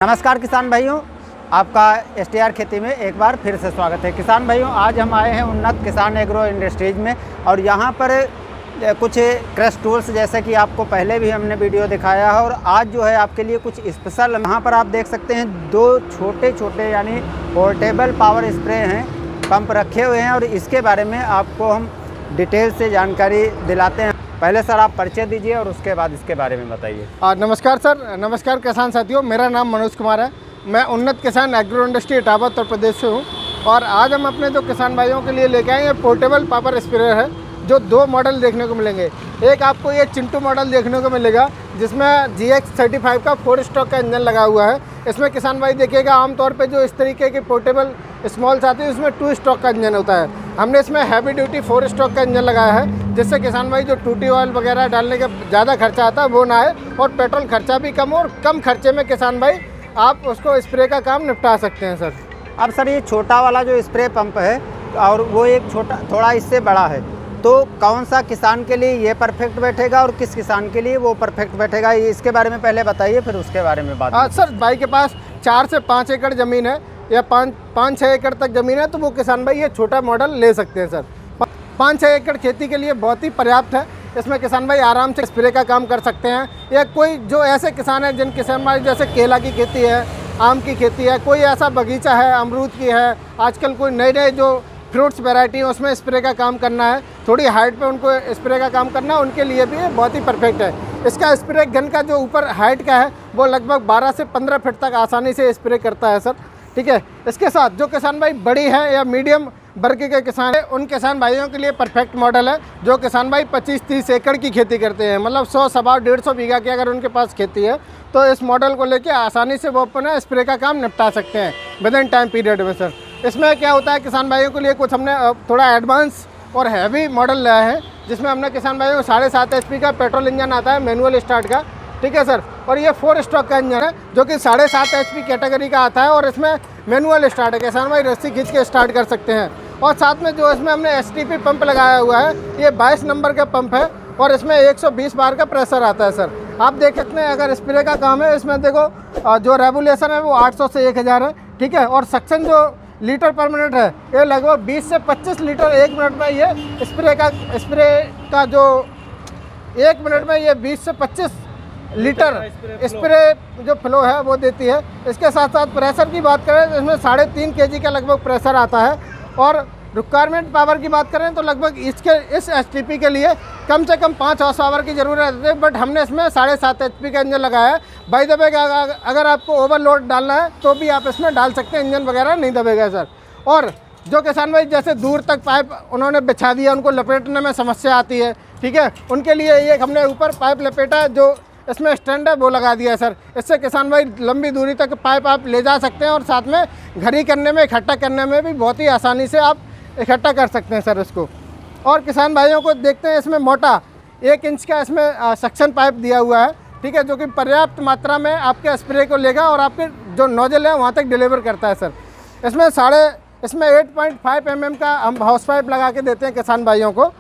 नमस्कार किसान भाइयों, आपका एसटीआर खेती में एक बार फिर से स्वागत है। किसान भाइयों, आज हम आए हैं उन्नत किसान एग्रो इंडस्ट्रीज़ में और यहाँ पर कुछ क्रश टूल्स जैसे कि आपको पहले भी हमने वीडियो दिखाया है और आज जो है आपके लिए कुछ स्पेशल। यहाँ पर आप देख सकते हैं दो छोटे छोटे यानी पोर्टेबल पावर स्प्रे हैं, पंप रखे हुए हैं और इसके बारे में आपको हम डिटेल से जानकारी दिलाते हैं। पहले सर आप परिचय दीजिए और उसके बाद इसके बारे में बताइए। नमस्कार सर, नमस्कार किसान साथियों। मेरा नाम मनोज कुमार है। मैं उन्नत किसान एग्रो इंडस्ट्री इटावा उत्तर प्रदेश से हूँ और आज हम अपने जो किसान भाइयों के लिए लेके आए हैं पोर्टेबल पावर स्प्रेयर है, जो दो मॉडल देखने को मिलेंगे। एक आपको ये चिंटू मॉडल देखने को मिलेगा जिसमें GX35 का 4 स्ट्रोक का इंजन लगा हुआ है। इसमें किसान भाई देखिएगा आमतौर पे जो इस तरीके के पोर्टेबल स्मॉल्स आते हैं उसमें 2 स्ट्रोक का इंजन होता है। हमने इसमें हैवी ड्यूटी 4 स्ट्रोक का इंजन लगाया है, जिससे किसान भाई जो टूटी ऑयल वगैरह डालने का ज़्यादा खर्चा आता है वो ना आए और पेट्रोल खर्चा भी कम हो और कम खर्चे में किसान भाई आप उसको स्प्रे का काम निपटा सकते हैं सर। अब सर ये छोटा वाला जो स्प्रे पंप है और वो एक छोटा थोड़ा इससे बड़ा है, तो कौन सा किसान के लिए ये परफेक्ट बैठेगा और किस किसान के लिए वो परफेक्ट बैठेगा, ये इसके बारे में पहले बताइए, फिर उसके बारे में बात। सर भाई के पास 4 से 5 एकड़ ज़मीन है या 5-6 एकड़ तक ज़मीन है तो वो किसान भाई ये छोटा मॉडल ले सकते हैं सर। 5-6 एकड़ खेती के लिए बहुत ही पर्याप्त है। इसमें किसान भाई आराम से स्प्रे का काम कर सकते हैं। या कोई जो ऐसे किसान है जिन किसान भाई जैसे केला की खेती है, आम की खेती है, कोई ऐसा बगीचा है, अमरूद की है, आजकल कोई नए जो फ्रूट्स वैरायटी है उसमें स्प्रे का काम करना है, थोड़ी हाइट पे उनको स्प्रे का काम करना है, उनके लिए भी ये बहुत ही परफेक्ट है। इसका स्प्रे गन का जो ऊपर हाइट का है वो लगभग 12 से 15 फीट तक आसानी से स्प्रे करता है सर। ठीक है, इसके साथ जो किसान भाई बड़ी है या मीडियम वर्ग के किसान है उन किसान भाइयों के लिए परफेक्ट मॉडल है। जो किसान भाई 25-30 एकड़ की खेती करते हैं, मतलब 100-150 बीघा की अगर उनके पास खेती है तो इस मॉडल को लेके आसानी से वो अपना स्प्रे का काम निपटा सकते हैं विद इन टाइम पीरियड में सर। इसमें क्या होता है किसान भाइयों के लिए कुछ हमने थोड़ा एडवांस और हैवी मॉडल लाया है, जिसमें हमने किसान भाइयों को 7.5 HP का पेट्रोल इंजन आता है मैनुअल स्टार्ट का। ठीक है सर, और ये 4 स्ट्रोक का इंजन है जो कि 7.5 HP कैटेगरी का आता है और इसमें मैनुअल स्टार्ट है, किसान भाई रस्सी खींच के स्टार्ट कर सकते हैं। और साथ में जो इसमें हमने STP पंप लगाया हुआ है, ये 22 नंबर का पंप है और इसमें 120 बार का प्रेशर आता है सर। आप देख सकते हैं अगर स्प्रे का काम है इसमें देखो जो रेगुलेशन है वो 800 से 1000 है। ठीक है, और सक्शन जो लीटर पर मिनट है ये लगभग 20 से 25 लीटर 1 मिनट में ये स्प्रे का जो 1 मिनट में ये 20 से 25 लीटर स्प्रे जो फ्लो है वो देती है। इसके साथ साथ प्रेशर की बात करें तो इसमें 3.5 kg का लगभग प्रेशर आता है और रिक्वायरमेंट पावर की बात करें तो लगभग इस STP के लिए कम से कम 5 हॉर्स पावर की ज़रूरत है, बट हमने इसमें 7.5 HP का इंजन लगाया है। बाय द वे अगर आपको ओवरलोड डालना है तो भी आप इसमें डाल सकते हैं, इंजन वगैरह नहीं दबेगा सर। और जो किसान भाई जैसे दूर तक पाइप उन्होंने बिछा दिया, उनको लपेटने में समस्या आती है, ठीक है, उनके लिए ये हमने ऊपर पाइप लपेटा जो इसमें स्टैंड है वो लगा दिया है सर। इससे किसान भाई लंबी दूरी तक पाइप आप ले जा सकते हैं और साथ में घड़ी करने में, इकट्ठा करने में भी बहुत ही आसानी से आप इकट्ठा कर सकते हैं सर इसको। और किसान भाइयों को देखते हैं इसमें मोटा 1 इंच का इसमें सक्शन पाइप दिया हुआ है, ठीक है, जो कि पर्याप्त मात्रा में आपके स्प्रे को लेगा और आपके जो नोजल है वहाँ तक डिलीवर करता है सर। इसमें 8.5 mm का हम हाउस पाइप लगा के देते हैं किसान भाइयों को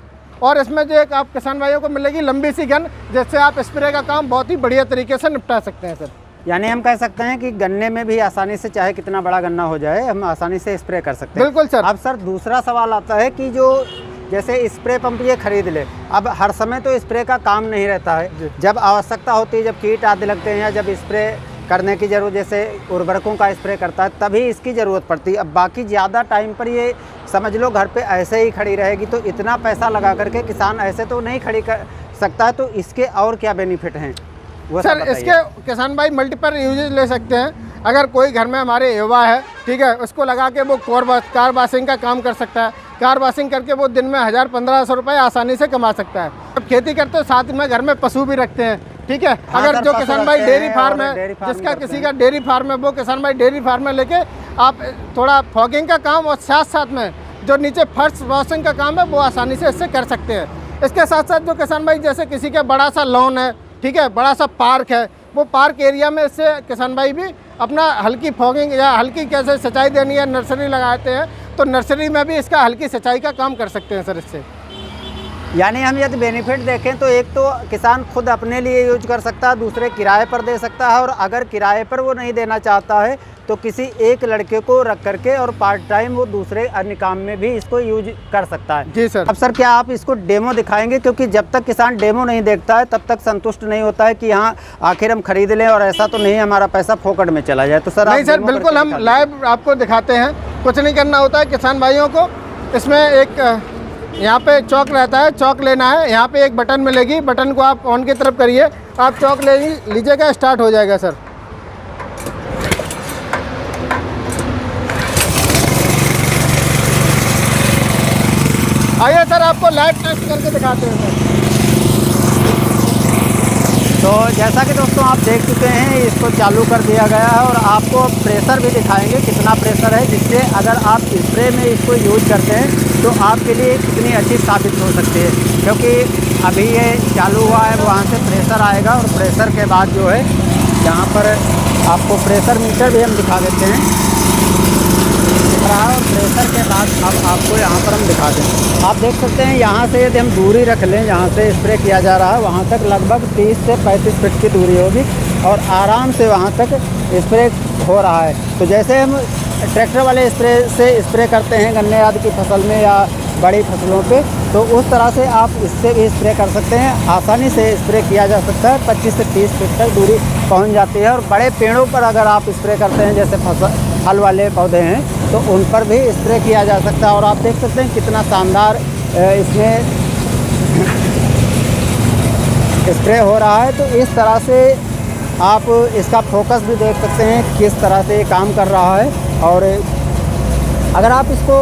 और इसमें जो एक आप किसान भाइयों को मिलेगी लंबी सी गन, जिससे आप स्प्रे का काम बहुत ही बढ़िया तरीके से निपटा सकते हैं सर। यानी हम कह सकते हैं कि गन्ने में भी आसानी से, चाहे कितना बड़ा गन्ना हो जाए, हम आसानी से स्प्रे कर सकते हैं। बिल्कुल सर। अब सर दूसरा सवाल आता है कि जो जैसे स्प्रे पंप ये खरीद ले, अब हर समय तो स्प्रे का काम नहीं रहता है, जब आवश्यकता होती है, जब कीट आदि लगते हैं या जब स्प्रे करने की ज़रूरत, जैसे उर्वरकों का स्प्रे करता है तभी इसकी ज़रूरत पड़ती है। अब बाकी ज़्यादा टाइम पर ये समझ लो घर पे ऐसे ही खड़ी रहेगी, तो इतना पैसा लगा करके किसान ऐसे तो नहीं खड़ी कर सकता है, तो इसके और क्या बेनिफिट हैं वो सर? इसके किसान भाई मल्टीपल यूजेज ले सकते हैं। अगर कोई घर में हमारे युवा है, ठीक है, उसको लगा के वो कार वॉशिंग का काम कर सकता है। कार वॉशिंग करके वो दिन में 1000-1500 रुपये आसानी से कमा सकता है। अब खेती करते हो साथ में घर में पशु भी रखते हैं, ठीक है। अगर जो किसान भाई डेयरी फार्म है, जिसका किसी का डेयरी फार्म है, वो किसान भाई डेयरी फार्म में लेके आप थोड़ा फॉगिंग का काम और साथ साथ में जो नीचे फर्श वॉशिंग का काम है वो आसानी से इससे कर सकते हैं। इसके साथ साथ जो किसान भाई जैसे किसी का बड़ा सा लॉन है, ठीक है, बड़ा सा पार्क है, वो पार्क एरिया में इससे किसान भाई भी अपना हल्की फॉगिंग या हल्की कैसे सिंचाई देनी है, नर्सरी लगाते हैं तो नर्सरी में भी इसका हल्की सिंचाई का काम कर सकते हैं सर इससे। यानी हम यदि बेनिफिट देखें तो एक तो किसान खुद अपने लिए यूज कर सकता है, दूसरे किराए पर दे सकता है, और अगर किराए पर वो नहीं देना चाहता है तो किसी एक लड़के को रख करके और पार्ट टाइम वो दूसरे अन्य काम में भी इसको यूज कर सकता है। जी सर। अब सर क्या आप इसको डेमो दिखाएंगे, क्योंकि जब तक किसान डेमो नहीं देखता है तब तक संतुष्ट नहीं होता है कि हाँ आखिर हम खरीद लें और ऐसा तो नहीं हमारा पैसा फोकट में चला जाए। तो सर नहीं सर, बिल्कुल हम लाइव आपको दिखाते हैं। कुछ नहीं करना होता है किसान भाइयों को। इसमें एक यहाँ पे चौक रहता है, चौक लेना है। यहाँ पे एक बटन मिलेगी, बटन को आप ऑन की तरफ करिए, आप चौक ले लीजिएगा, स्टार्ट हो जाएगा सर। आइए सर आपको लाइव टेस्ट करके दिखाते हैं सर। तो जैसा कि दोस्तों आप देख चुके हैं, इसको चालू कर दिया गया है और आपको प्रेशर भी दिखाएंगे कितना प्रेशर है, जिससे अगर आप स्प्रे में इसको यूज करते हैं तो आपके लिए कितनी अच्छी साबित हो सकती है। क्योंकि अभी ये चालू हुआ है, वहाँ से प्रेशर आएगा और प्रेशर के बाद जो है यहाँ पर आपको प्रेशर मीटर भी हम दिखा देते हैं और प्रेशर के बाद अब आपको यहाँ पर हम दिखा दें। आप देख सकते हैं यहाँ से यदि हम दूरी रख लें, जहाँ से स्प्रे किया जा रहा है वहाँ तक लगभग 30 से 35 फीट की दूरी होगी और आराम से वहाँ तक स्प्रे हो रहा है। तो जैसे हम ट्रैक्टर वाले स्प्रे से स्प्रे करते हैं गन्ने आदि की फसल में या बड़ी फसलों पे, तो उस तरह से आप इससे भी स्प्रे कर सकते हैं। आसानी से स्प्रे किया जा सकता है, 25 से 30 फीट तक दूरी पहुंच जाती है। और बड़े पेड़ों पर अगर आप स्प्रे करते हैं, जैसे फल वाले पौधे हैं, तो उन पर भी स्प्रे किया जा सकता है। और आप देख सकते हैं कितना शानदार इसमें स्प्रे हो रहा है। तो इस तरह से आप इसका फोकस भी देख सकते हैं किस तरह से ये काम कर रहा है। और अगर आप इसको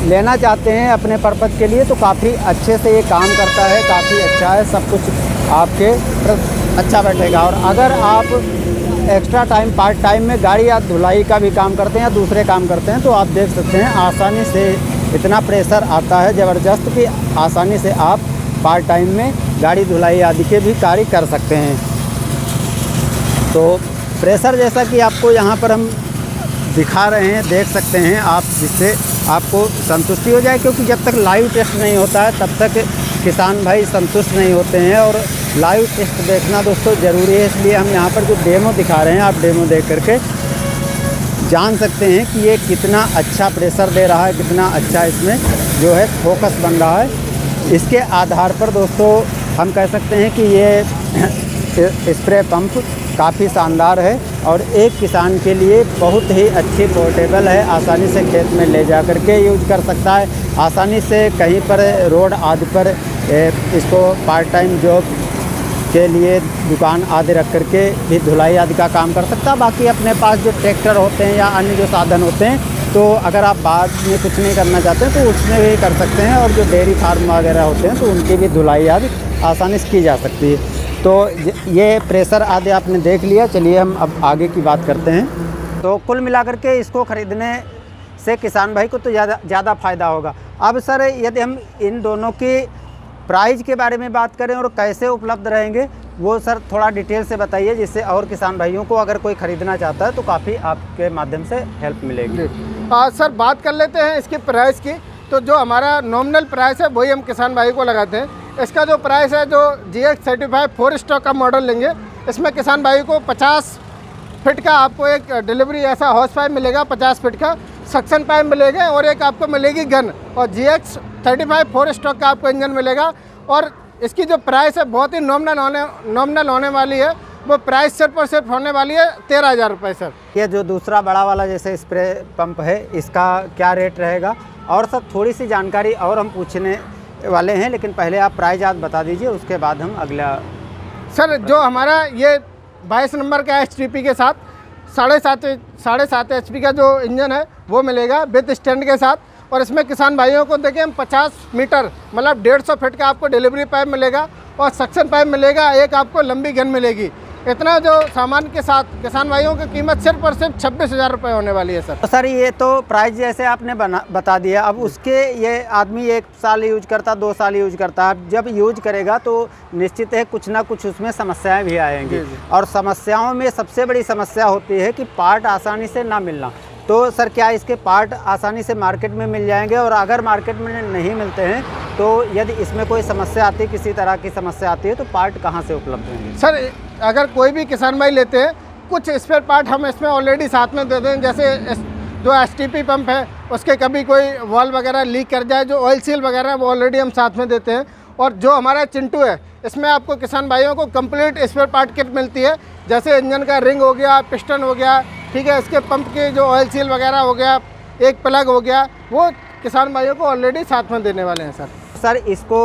लेना चाहते हैं अपने पर्पज़ के लिए तो काफ़ी अच्छे से ये काम करता है, काफ़ी अच्छा है, सब कुछ आपके अच्छा बैठेगा। और अगर आप एक्स्ट्रा टाइम पार्ट टाइम में गाड़ी या धुलाई का भी काम करते हैं या दूसरे काम करते हैं तो आप देख सकते हैं आसानी से इतना प्रेशर आता है ज़बरदस्त कि आसानी से आप पार्ट टाइम में गाड़ी धुलाई आदि के भी कार्य कर सकते हैं। तो प्रेशर जैसा कि आपको यहाँ पर हम दिखा रहे हैं, देख सकते हैं आप, जिससे आपको संतुष्टि हो जाए। क्योंकि जब तक लाइव टेस्ट नहीं होता है तब तक किसान भाई संतुष्ट नहीं होते हैं और लाइव टेस्ट देखना दोस्तों ज़रूरी है। इसलिए हम यहाँ पर जो डेमो दिखा रहे हैं, आप डेमो देख करके जान सकते हैं कि ये कितना अच्छा प्रेशर दे रहा है, कितना अच्छा इसमें जो है फोकस बन रहा है। इसके आधार पर दोस्तों हम कह सकते हैं कि ये स्प्रे पंप काफ़ी शानदार है और एक किसान के लिए बहुत ही अच्छी पोर्टेबल है। आसानी से खेत में ले जा कर के यूज कर सकता है, आसानी से कहीं पर रोड आदि पर इसको पार्ट टाइम जॉब के लिए दुकान आदि रख करके भी धुलाई आदि का काम कर सकता है। बाकी अपने पास जो ट्रैक्टर होते हैं या अन्य जो साधन होते हैं, तो अगर आप बाद में कुछ नहीं करना चाहते हैं तो उसमें भी कर सकते हैं। और जो डेयरी फार्म वगैरह होते हैं तो उनकी भी धुलाई आदि आसानी से की जा सकती है। तो ये प्रेशर आदि आपने देख लिया। चलिए हम अब आगे की बात करते हैं। तो कुल मिलाकर के इसको ख़रीदने से किसान भाई को तो ज़्यादा फ़ायदा होगा। अब सर यदि हम इन दोनों की प्राइस के बारे में बात करें और कैसे उपलब्ध रहेंगे, वो सर थोड़ा डिटेल से बताइए, जिससे और किसान भाइयों को अगर कोई ख़रीदना चाहता है तो काफ़ी आपके माध्यम से हेल्प मिलेगी। सर बात कर लेते हैं इसकी प्राइस की। तो जो हमारा नॉमिनल प्राइस है वही हम किसान भाई को लगाते हैं। इसका जो प्राइस है, जो GX सर्टिफाइड 4 स्टॉक का मॉडल लेंगे, इसमें किसान भाई को 50 फीट का आपको एक डिलीवरी ऐसा हॉर्स पाइप मिलेगा, 50 फीट का सक्शन पाइप मिलेगा और एक आपको मिलेगी गन। और GX 35 4 स्टॉक का आपको इंजन मिलेगा। और इसकी जो प्राइस है बहुत ही नॉमिनल होने वाली है। वो प्राइस सिर्फ और सिर्फ होने वाली है 13,000 रुपये सर। ये जो दूसरा बड़ा वाला जैसे स्प्रे पंप है, इसका क्या रेट रहेगा? और सब थोड़ी सी जानकारी और हम पूछने वाले हैं, लेकिन पहले आप प्राइस आज बता दीजिए, उसके बाद हम अगला। सर जो हमारा ये 22 नंबर का STP के साथ 7.5 HP का जो इंजन है वो मिलेगा विद स्टैंड के साथ। और इसमें किसान भाइयों को देखें हम 50 मीटर मतलब 150 फीट का आपको डिलीवरी पाइप मिलेगा और सक्शन पाइप मिलेगा, एक आपको लंबी गन मिलेगी। इतना जो सामान के साथ किसान भाइयों की कीमत सिर्फ और सिर्फ 26,000 रुपये होने वाली है सर। तो सर ये तो प्राइस जैसे आपने बता दिया। अब उसके ये आदमी 1 साल यूज करता, 2 साल यूज करता है, जब यूज करेगा तो निश्चित है कुछ ना कुछ उसमें समस्याएं भी आएंगी। और समस्याओं में सबसे बड़ी समस्या होती है कि पार्ट आसानी से ना मिलना। तो सर क्या इसके पार्ट आसानी से मार्केट में मिल जाएंगे? और अगर मार्केट में नहीं मिलते हैं तो यदि इसमें कोई समस्या आती है, किसी तरह की समस्या आती है, तो पार्ट कहाँ से उपलब्ध होंगे? सर अगर कोई भी किसान भाई लेते हैं, कुछ स्पेयर पार्ट हम इसमें ऑलरेडी साथ में देते हैं। जैसे जो STP पंप है उसके कभी कोई वाल्व वगैरह लीक कर जाए, जो ऑयल सील वगैरह है वो ऑलरेडी हम साथ में देते हैं। और जो हमारा चिंटू है इसमें आपको किसान भाइयों को कंप्लीट स्पेयर पार्ट किट मिलती है। जैसे इंजन का रिंग हो गया, पिस्टन हो गया, ठीक है, इसके पंप के जो ऑयल सील वगैरह हो गया, एक प्लग हो गया, वो किसान भाइयों को ऑलरेडी साथ में देने वाले हैं सर। सर इसको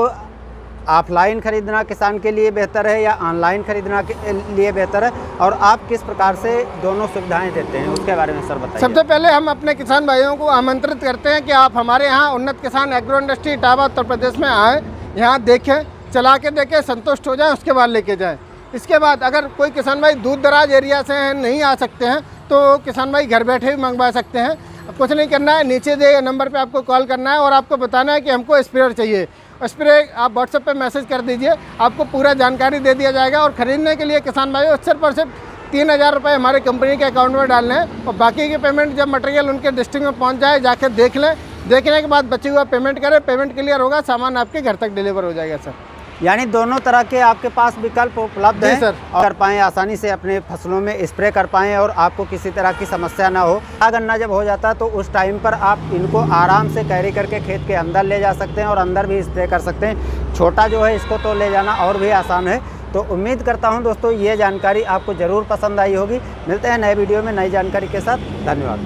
ऑफलाइन खरीदना किसान के लिए बेहतर है या ऑनलाइन खरीदना के लिए बेहतर है, और आप किस प्रकार से दोनों सुविधाएं देते हैं उसके बारे में सर बताइए। सबसे पहले हम अपने किसान भाइयों को आमंत्रित करते हैं कि आप हमारे यहाँ उन्नत किसान एग्रो इंडस्ट्री इटावा उत्तर प्रदेश में आएँ, यहाँ देखें, चला के देखें, संतुष्ट हो जाएं, उसके बाद लेके जाएं। इसके बाद अगर कोई किसान भाई दूर दराज एरिया से हैं, नहीं आ सकते हैं, तो किसान भाई घर बैठे भी मंगवा सकते हैं। कुछ नहीं करना है, नीचे दिए नंबर पे आपको कॉल करना है और आपको बताना है कि हमको स्प्रेयर चाहिए। स्प्रे आप व्हाट्सएप पे मैसेज कर दीजिए, आपको पूरा जानकारी दे दिया जाएगा। और ख़रीदने के लिए किसान भाई सिर्फ और सिर्फ 3000 रुपये हमारे कंपनी के अकाउंट में डालने हैं, और बाकी की पेमेंट जब मटेरियल उनके डिस्ट्रिक्ट में पहुंच जाए, जाके देख लें, देखने के बाद बचे हुआ पेमेंट करें, पेमेंट क्लियर होगा, सामान आपके घर तक डिलीवर हो जाएगा सर। यानी दोनों तरह के आपके पास विकल्प उपलब्ध हैं सर। और कर पाएँ, आसानी से अपने फसलों में स्प्रे कर पाएँ और आपको किसी तरह की समस्या ना हो। गन्ना जब हो जाता है तो उस टाइम पर आप इनको आराम से कैरी करके खेत के अंदर ले जा सकते हैं और अंदर भी स्प्रे कर सकते हैं। छोटा जो है इसको तो ले जाना और भी आसान है। तो उम्मीद करता हूं दोस्तों ये जानकारी आपको ज़रूर पसंद आई होगी। मिलते हैं नए वीडियो में नई जानकारी के साथ। धन्यवाद।